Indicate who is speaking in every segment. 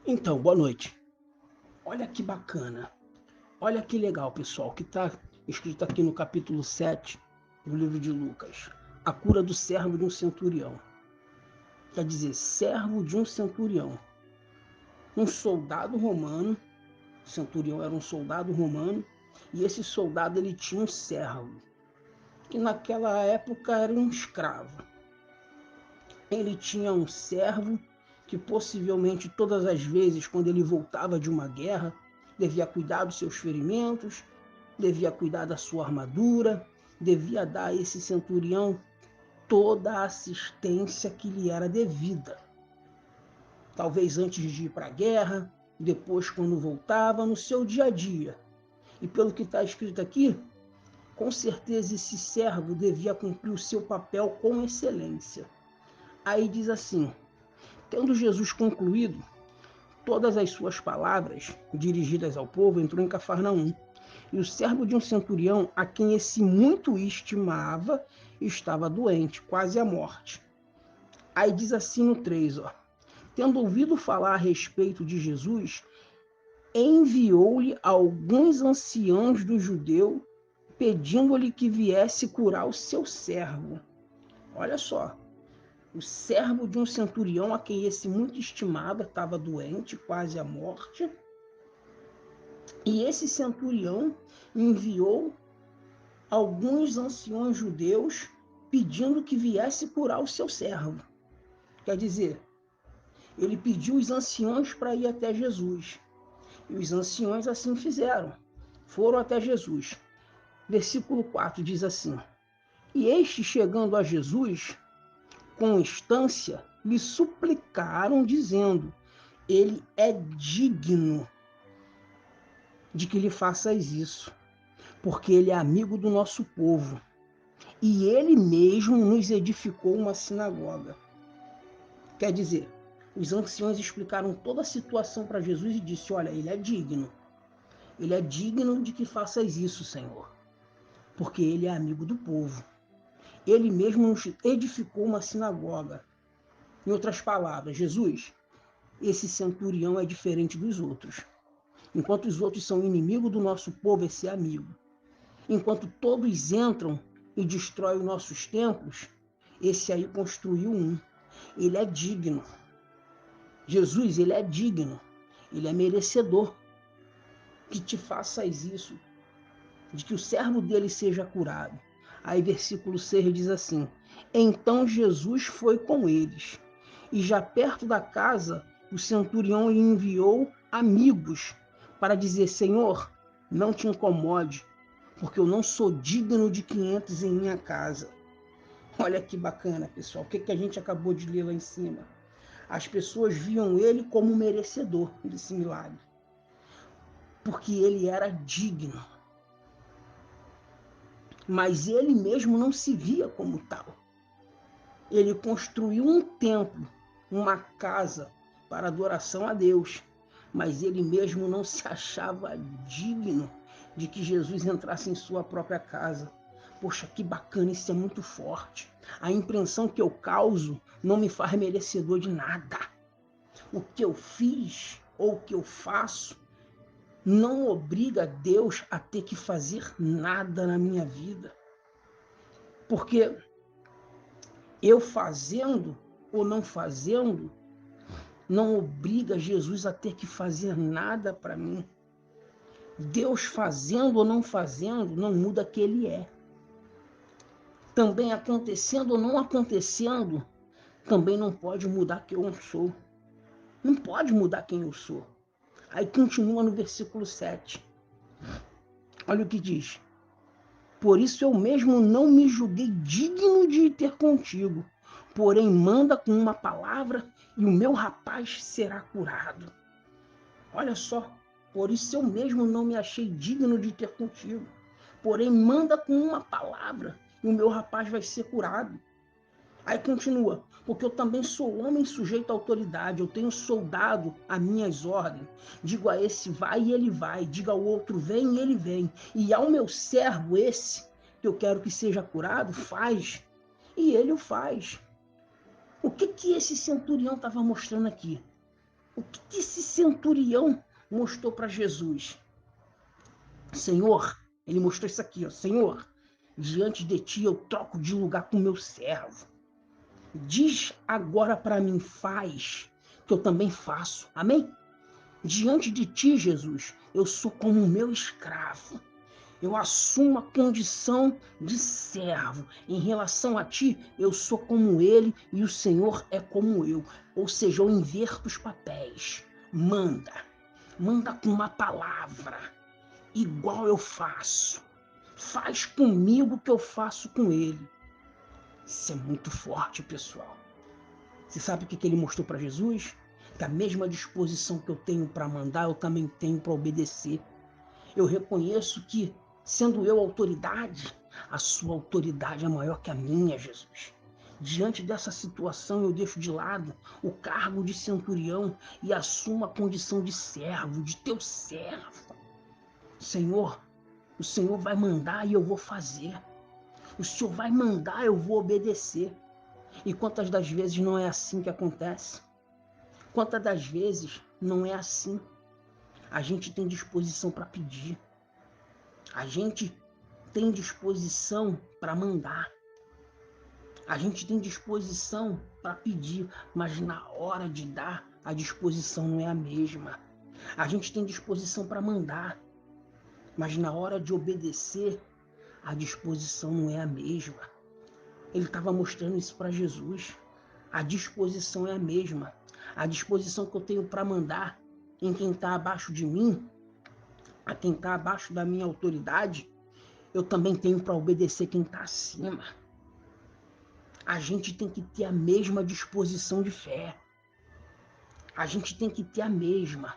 Speaker 1: Então, boa noite. Olha que bacana. Olha que legal, pessoal, que está escrito aqui no capítulo 7 do livro de Lucas. A cura do servo de um centurião. Quer dizer, servo de um centurião. Um soldado romano, o centurião era um soldado romano, e esse soldado ele tinha um servo, que naquela época era um escravo. Ele tinha um servo que possivelmente todas as vezes, quando ele voltava de uma guerra, devia cuidar dos seus ferimentos, devia cuidar da sua armadura, devia dar a esse centurião toda a assistência que lhe era devida. Talvez antes de ir para a guerra, depois quando voltava, no seu dia a dia. E pelo que está escrito aqui, com certeza esse servo devia cumprir o seu papel com excelência. Aí diz assim: tendo Jesus concluído todas as suas palavras dirigidas ao povo, entrou em Cafarnaum. E o servo de um centurião, a quem esse muito estimava, estava doente, quase à morte. Aí diz assim no 3, ó: tendo ouvido falar a respeito de Jesus, enviou-lhe alguns anciãos do judeu, pedindo-lhe que viesse curar o seu servo. Olha só, o servo de um centurião a quem esse muito estimava estava doente, quase à morte. E esse centurião enviou alguns anciões judeus pedindo que viesse curar o seu servo. Quer dizer, ele pediu os anciões para ir até Jesus. E os anciões assim fizeram. Foram até Jesus. Versículo 4 diz assim: e estes, chegando a Jesus, com instância, lhe suplicaram, dizendo: ele é digno de que lhe faças isso, porque ele é amigo do nosso povo, e ele mesmo nos edificou uma sinagoga. Quer dizer, os anciões explicaram toda a situação para Jesus e disse: olha, ele é digno de que faças isso, Senhor, porque ele é amigo do povo. Ele mesmo nos edificou uma sinagoga. Em outras palavras, Jesus, esse centurião é diferente dos outros. Enquanto os outros são inimigos do nosso povo, esse é amigo. Enquanto todos entram e destroem os nossos templos, esse aí construiu um. Ele é digno. Jesus, ele é digno. Ele é merecedor que te faças isso, de que o servo dele seja curado. Aí versículo 6 diz assim: então Jesus foi com eles, e já perto da casa, o centurião lhe enviou amigos para dizer: Senhor, não te incomode, porque eu não sou digno de que entres em minha casa. Olha que bacana, pessoal. O que a gente acabou de ler lá em cima? As pessoas viam ele como merecedor desse milagre, porque ele era digno. Mas ele mesmo não se via como tal. Ele construiu um templo, uma casa para adoração a Deus, mas ele mesmo não se achava digno de que Jesus entrasse em sua própria casa. Poxa, que bacana, isso é muito forte. A impressão que eu causo não me faz merecedor de nada. O que eu fiz ou o que eu faço não obriga Deus a ter que fazer nada na minha vida. Porque eu fazendo ou não fazendo não obriga Jesus a ter que fazer nada para mim. Deus fazendo ou não fazendo não muda quem ele é. Também acontecendo ou não acontecendo, também não pode mudar quem eu sou. Não pode mudar quem eu sou. Aí continua no versículo 7. Olha o que diz: por isso eu mesmo não me julguei digno de ir ter contigo, porém manda com uma palavra e o meu rapaz será curado. Olha só, por isso eu mesmo não me achei digno de ter contigo, porém manda com uma palavra e o meu rapaz vai ser curado. Aí continua: porque eu também sou homem sujeito à autoridade, eu tenho soldado a minhas ordens. Digo a esse vai e ele vai, digo ao outro vem e ele vem. E ao meu servo esse, que eu quero que seja curado, faz. E ele o faz. O que esse centurião estava mostrando aqui? O que esse centurião mostrou para Jesus? Senhor, ele mostrou isso aqui, ó. Senhor, diante de ti eu troco de lugar com o meu servo. Diz agora para mim, faz, que eu também faço. Amém? Diante de ti, Jesus, eu sou como o meu escravo. Eu assumo a condição de servo. Em relação a ti, eu sou como ele e o Senhor é como eu. Ou seja, eu inverto os papéis. Manda. Manda com uma palavra. Igual eu faço. Faz comigo o que eu faço com ele. Isso é muito forte, pessoal. Você sabe o que ele mostrou para Jesus? Que a mesma disposição que eu tenho para mandar, eu também tenho para obedecer. Eu reconheço que, sendo eu autoridade, a sua autoridade é maior que a minha, Jesus. Diante dessa situação, eu deixo de lado o cargo de centurião e assumo a condição de servo, de teu servo. Senhor, o Senhor vai mandar e eu vou fazer. O Senhor vai mandar, eu vou obedecer. E quantas das vezes não é assim que acontece? Quantas das vezes não é assim? A gente tem disposição para pedir. A gente tem disposição para mandar. A gente tem disposição para pedir, mas na hora de dar, a disposição não é a mesma. A gente tem disposição para mandar, mas na hora de obedecer, a disposição não é a mesma. Ele estava mostrando isso para Jesus. A disposição é a mesma. A disposição que eu tenho para mandar em quem está abaixo de mim, a quem está abaixo da minha autoridade, eu também tenho para obedecer quem está acima. A gente tem que ter a mesma disposição de fé. A gente tem que ter a mesma.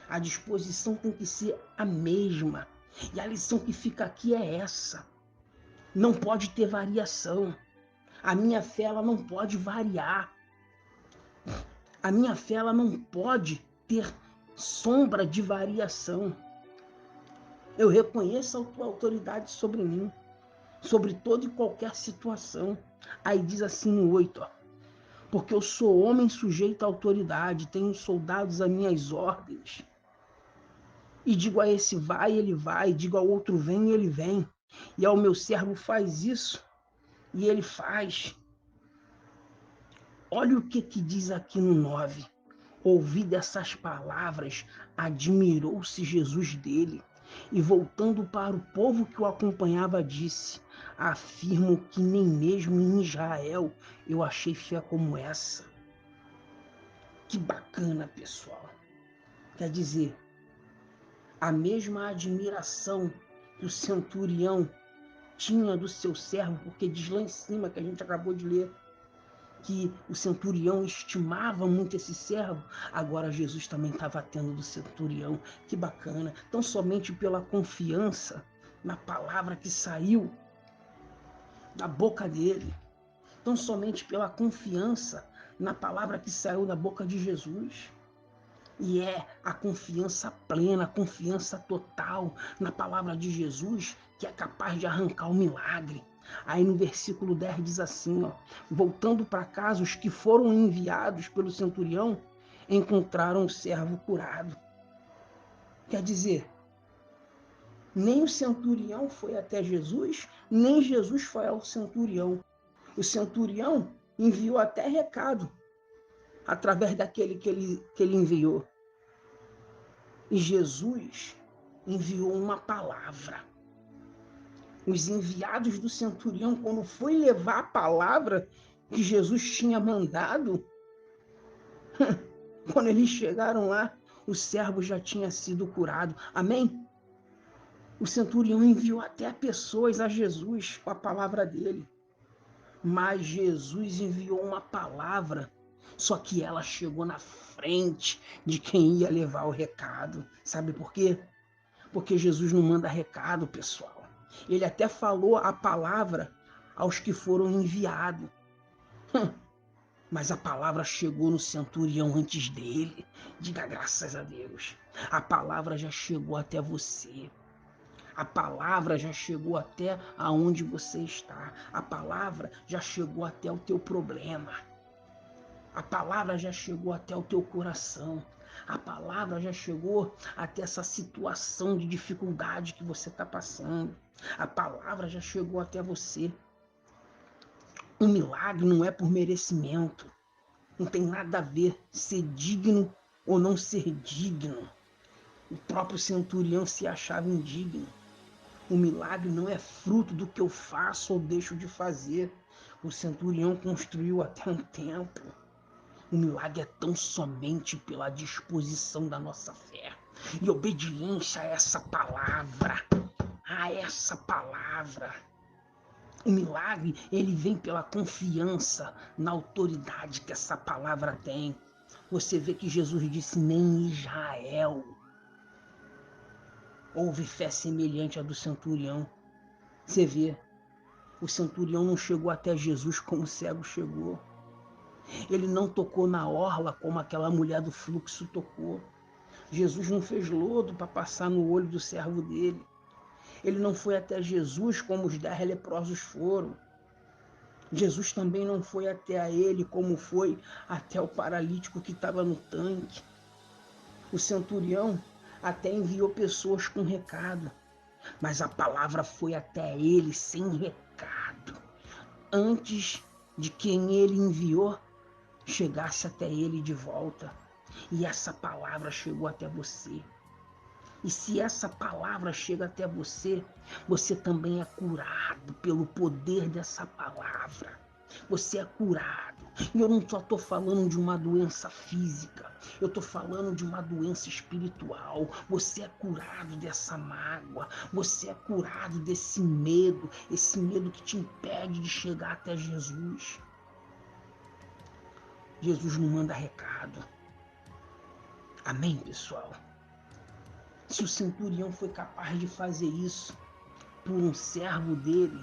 Speaker 1: A disposição tem que ser a mesma. E a lição que fica aqui é essa. Não pode ter variação. A minha fé ela não pode variar. A minha fé ela não pode ter sombra de variação. Eu reconheço a tua autoridade sobre mim, sobre toda e qualquer situação. Aí diz assim no 8, ó, porque eu sou homem sujeito à autoridade, tenho soldados às minhas ordens. E digo a esse vai, ele vai, digo ao outro vem, ele vem. E ao meu servo faz isso, e ele faz. Olha o que diz aqui no 9. Ouvido essas palavras, admirou-se Jesus dele. E voltando para o povo que o acompanhava, disse: afirmo que nem mesmo em Israel eu achei fé como essa. Que bacana, pessoal. Quer dizer, a mesma admiração que o centurião tinha do seu servo, porque diz lá em cima que a gente acabou de ler, que o centurião estimava muito esse servo, agora Jesus também estava tendo do centurião. Que bacana. Tão somente pela confiança na palavra que saiu da boca dele, tão somente pela confiança na palavra que saiu da boca de Jesus. E é a confiança plena, a confiança total na palavra de Jesus que é capaz de arrancar o milagre. Aí no versículo 10 diz assim, ó, voltando para casa, os que foram enviados pelo centurião encontraram o servo curado. Quer dizer, nem o centurião foi até Jesus, nem Jesus foi ao centurião. O centurião enviou até recado através daquele que ele enviou. E Jesus enviou uma palavra. Os enviados do centurião, quando foi levar a palavra que Jesus tinha mandado, quando eles chegaram lá, o servo já tinha sido curado. Amém? O centurião enviou até pessoas a Jesus com a palavra dele. Mas Jesus enviou uma palavra, só que ela chegou na frente de quem ia levar o recado. Sabe por quê? Porque Jesus não manda recado, pessoal. Ele até falou a palavra aos que foram enviados. Mas a palavra chegou no centurião antes dele. Diga graças a Deus. A palavra já chegou até você. A palavra já chegou até aonde você está. A palavra já chegou até o teu problema. A palavra já chegou até o teu coração. A palavra já chegou até essa situação de dificuldade que você está passando. A palavra já chegou até você. O milagre não é por merecimento. Não tem nada a ver ser digno ou não ser digno. O próprio centurião se achava indigno. O milagre não é fruto do que eu faço ou deixo de fazer. O centurião construiu até um templo. O milagre é tão somente pela disposição da nossa fé e obediência a essa palavra. A essa palavra. O milagre, ele vem pela confiança na autoridade que essa palavra tem. Você vê que Jesus disse: nem em Israel houve fé semelhante à do centurião. Você vê, o centurião não chegou até Jesus como o cego chegou. Ele não tocou na orla como aquela mulher do fluxo tocou. Jesus não fez lodo para passar no olho do servo dele. Ele não foi até Jesus como os 10 leprosos foram. Jesus também não foi até a ele como foi até o paralítico que estava no tanque. O centurião até enviou pessoas com recado, mas a palavra foi até ele sem recado, antes de quem ele enviou chegasse até ele de volta. E essa palavra chegou até você. E se essa palavra chega até você, você também é curado pelo poder dessa palavra. Você é curado. E eu não só estou falando de uma doença física, eu estou falando de uma doença espiritual. Você é curado dessa mágoa, você é curado desse medo, esse medo que te impede de chegar até Jesus. Jesus não manda recado. Amém, pessoal? Se o centurião foi capaz de fazer isso por um servo dele,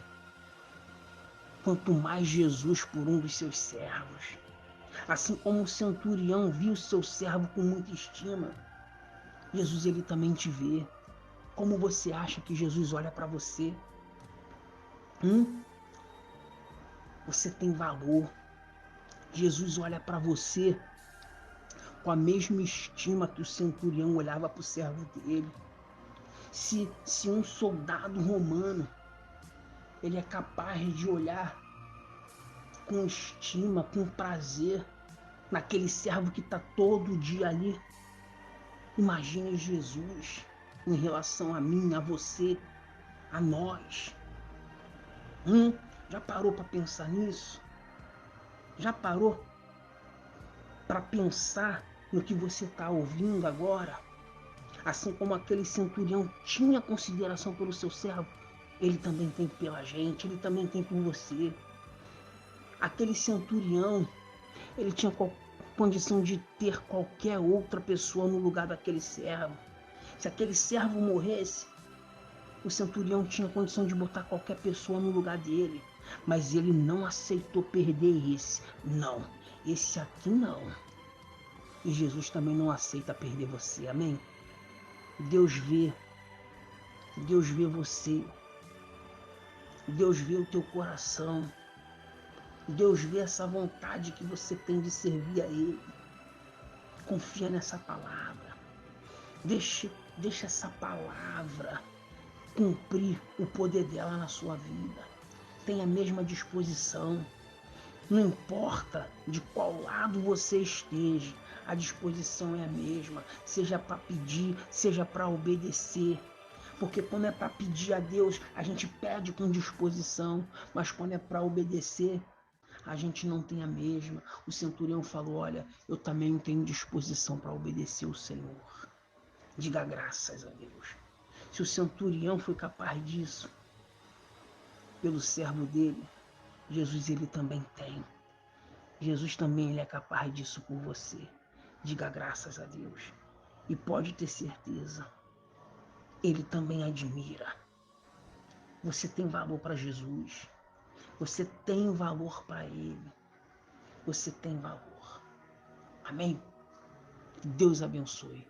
Speaker 1: quanto mais Jesus por um dos seus servos. Assim como o centurião viu seu servo com muita estima, Jesus ele também te vê. Como você acha que Jesus olha para você? Você tem valor. Jesus olha para você com a mesma estima que o centurião olhava para o servo dele. Se um soldado romano ele é capaz de olhar com estima, com prazer naquele servo que está todo dia ali, imagine Jesus em relação a mim, a você, a nós. Já parou para pensar nisso? Já parou para pensar no que você está ouvindo agora? Assim como aquele centurião tinha consideração pelo seu servo, ele também tem pela gente, ele também tem por você. Aquele centurião, ele tinha condição de ter qualquer outra pessoa no lugar daquele servo. Se aquele servo morresse, o centurião tinha condição de botar qualquer pessoa no lugar dele. Mas ele não aceitou perder esse. Não, esse aqui não. E Jesus também não aceita perder você, amém? Deus vê você. Deus vê o teu coração. Deus vê essa vontade que você tem de servir a Ele. Confia nessa palavra. Deixa essa palavra cumprir o poder dela na sua vida. Tenha a mesma disposição. Não importa de qual lado você esteja, a disposição é a mesma. Seja para pedir, seja para obedecer. Porque quando é para pedir a Deus, a gente pede com disposição. Mas quando é para obedecer, a gente não tem a mesma. O centurião falou: olha, eu também não tenho disposição para obedecer o Senhor. Diga graças a Deus. Se o centurião foi capaz disso pelo servo dele, Jesus ele também tem. Jesus também ele é capaz disso por você. Diga graças a Deus. E pode ter certeza, ele também admira. Você tem valor para Jesus. Você tem valor para Ele. Você tem valor. Amém? Deus abençoe.